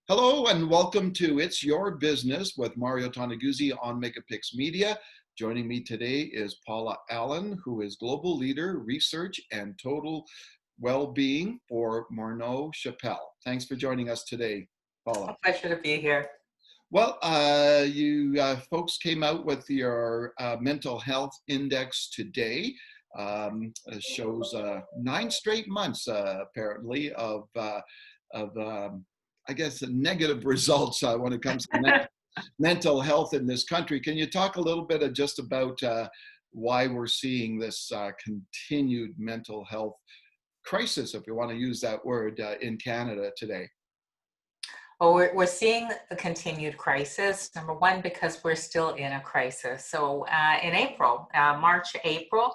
Hello and welcome to It's Your Business with Mario Toneguzzi on Megapix Media. Joining me today is Paula Allen, who is Global Leader, Research and Total Well-Being for Morneau Shepell. Thanks for joining us today, A Paula. pleasure to be here. Well, you folks came out with your mental health index today. Shows 9 straight months, apparently, of I guess, negative results when it comes to mental health in this country. Can you talk a little bit just about why we're seeing this continued mental health crisis, if you want to use that word, in Canada today? Well, we're seeing a continued crisis. Number one, because we're still in a crisis. So in April, March, April,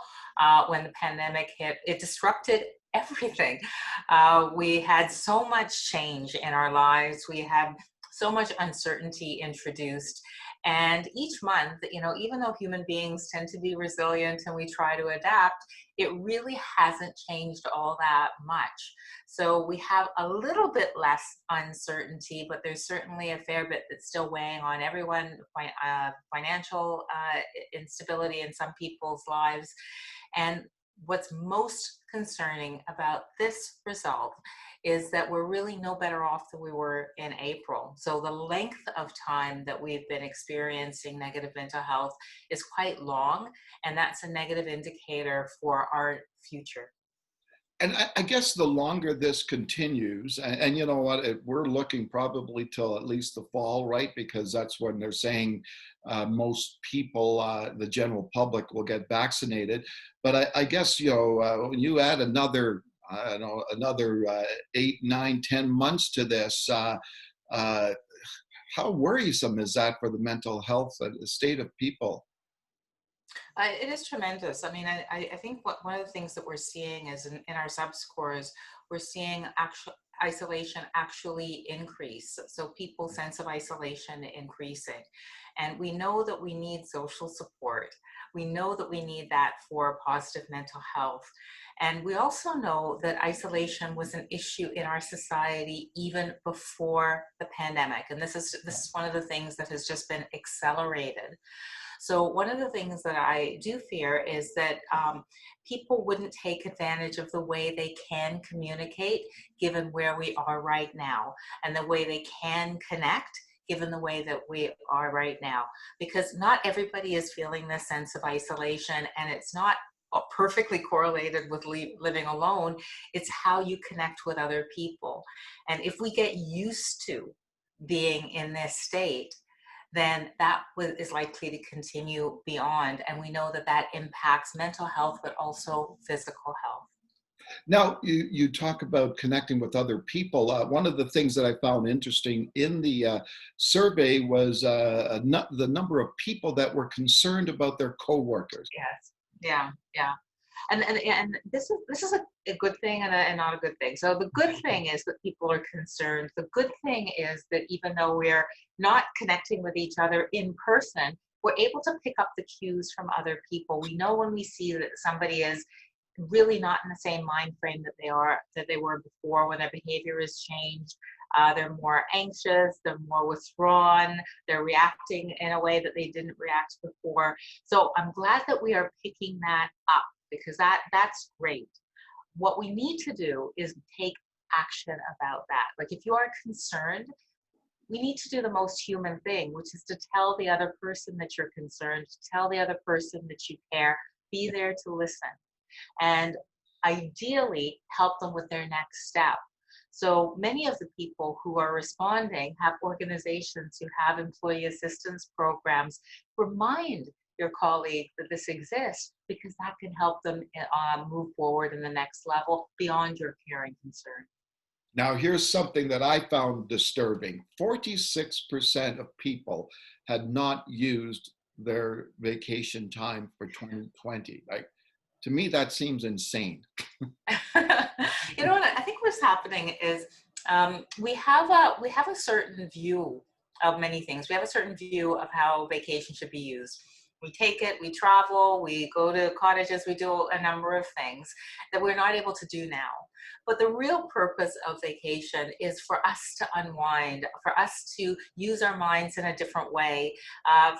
when the pandemic hit, it disrupted everything. We had so much change in our lives. We had so much uncertainty introduced. And each month, even though human beings tend to be resilient and we try to adapt, it really hasn't changed all that much. So we have a little bit less uncertainty, but there's certainly a fair bit that's still weighing on everyone, financial instability in some people's lives. And what's most concerning about this result is that we're really no better off than we were in April. So the length of time that we've been experiencing negative mental health is quite long, and that's a negative indicator for our future. And I guess the longer this continues, and you know what, we're looking probably till at least the fall, right? Because that's when they're saying most people, the general public, will get vaccinated. But I guess when you add another, I don't know, another 8, 9, 10 months to this, uh, how worrisome is that for the mental health state of people? It is tremendous. I mean, I think one of the things that we're seeing is in our sub scores, we're seeing actual isolation actually increase. So people's sense of isolation increasing. And we know that we need social support. We know that we need that for positive mental health. And we also know that isolation was an issue in our society even before the pandemic. And this is one of the things that has just been accelerated. So one of the things that I do fear is that people wouldn't take advantage of the way they can communicate given where we are right now and the way they can connect given the way that we are right now. Because not everybody is feeling this sense of isolation, and it's not perfectly correlated with living alone. It's how you connect with other people. And if we get used to being in this state, then that is likely to continue beyond. And we know that that impacts mental health, but also physical health. Now, you talk about connecting with other people. One of the things that I found interesting in the survey was the number of people that were concerned about their coworkers. Yes. Yeah. Yeah. And this is a good thing and not a good thing. So the good thing is that people are concerned. The good thing is that even though we're not connecting with each other in person, we're able to pick up the cues from other people. We know when we see that somebody is really not in the same mind frame that they were before, when their behavior has changed. They're more anxious, they're more withdrawn, they're reacting in a way that they didn't react before. So I'm glad that we are picking that up, because that's great. What we need to do is take action about that. Like, if you are concerned, we need to do the most human thing, which is to tell the other person that you're concerned, to tell the other person that you care, be there to listen, and ideally help them with their next step. So many of the people who are responding have organizations who have employee assistance programs. Remind your colleague that this exists, because that can help them move forward in the next level beyond your care and concern. Now, here's something that I found disturbing. 46% of people had not used their vacation time for 2020. Like, to me, that seems insane. You know what I think what's happening is, we have a certain view of many things. We have a certain view of how vacation should be used. We take it, we travel, we go to cottages, we do a number of things that we're not able to do now. But the real purpose of vacation is for us to unwind, for us to use our minds in a different way,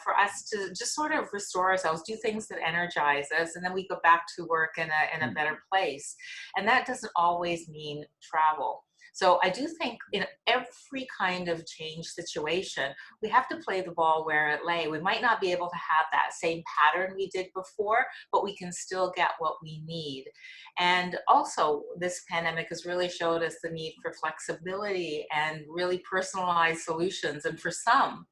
for us to just sort of restore ourselves, do things that energize us, and then we go back to work in a better place. And that doesn't always mean travel. So I do think in every kind of change situation, we have to play the ball where it lay. We might not be able to have that same pattern we did before, but we can still get what we need. And also, this pandemic has really showed us the need for flexibility and really personalized solutions. And for some,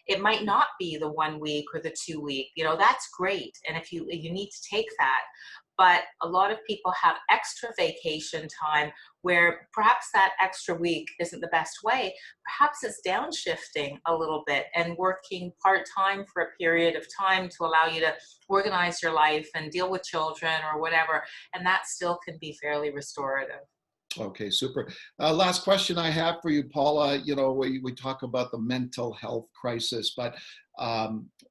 it might not be the 1 week or the 2 week. That's great. And if you need to take that, but a lot of people have extra vacation time where perhaps that extra week isn't the best way. Perhaps it's downshifting a little bit and working part-time for a period of time to allow you to organize your life and deal with children or whatever. And that still can be fairly restorative. Okay, super. Last question I have for you, Paula. We talk about the mental health crisis, but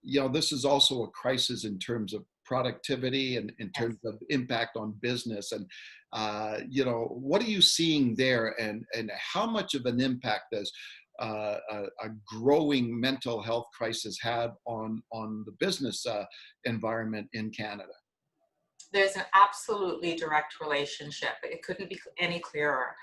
this is also a crisis in terms of productivity and in Yes. terms of impact on business. And what are you seeing there, and how much of an impact does a growing mental health crisis have on the business environment in Canada? There's an absolutely direct relationship. It couldn't be any clearer.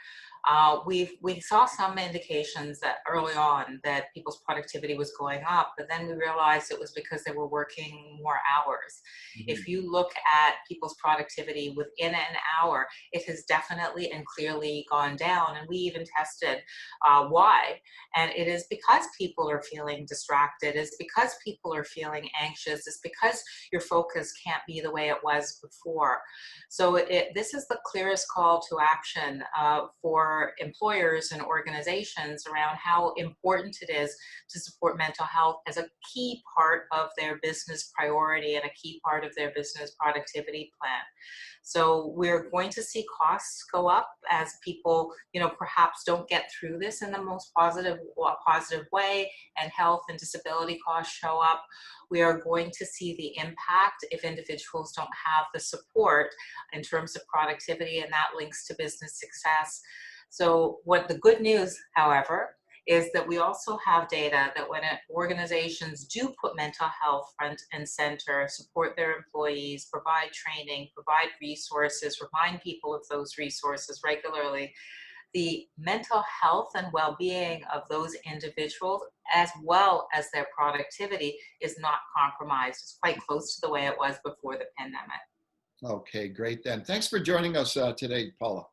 We saw some indications that early on that people's productivity was going up, but then we realized it was because they were working more hours. Mhm. If you look at people's productivity within an hour, it has definitely and clearly gone down. And we even tested why. And it is because people are feeling distracted. It's because people are feeling anxious. It's because your focus can't be the way it was before. So this is the clearest call to action for employers and organizations around how important it is to support mental health as a key part of their business priority and a key part of their business productivity plan. So we're going to see costs go up as people, perhaps don't get through this in the most positive way, and health and disability costs show up. We are going to see the impact if individuals don't have the support in terms of productivity, and that links to business success. So what the good news, however, is that we also have data that when organizations do put mental health front and center, support their employees, provide training, provide resources, remind people of those resources regularly, the mental health and well-being of those individuals, as well as their productivity, is not compromised. It's quite close to the way it was before the pandemic. Okay, great then. Thanks for joining us today, Paula.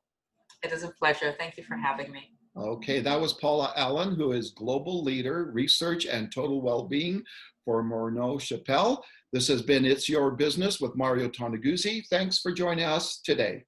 It is a pleasure. Thank you for having me. Okay, that was Paula Allen, who is Global Leader, Research and Total Wellbeing for Morneau Shepell. This has been It's Your Business with Mario Toneguzzi. Thanks for joining us today.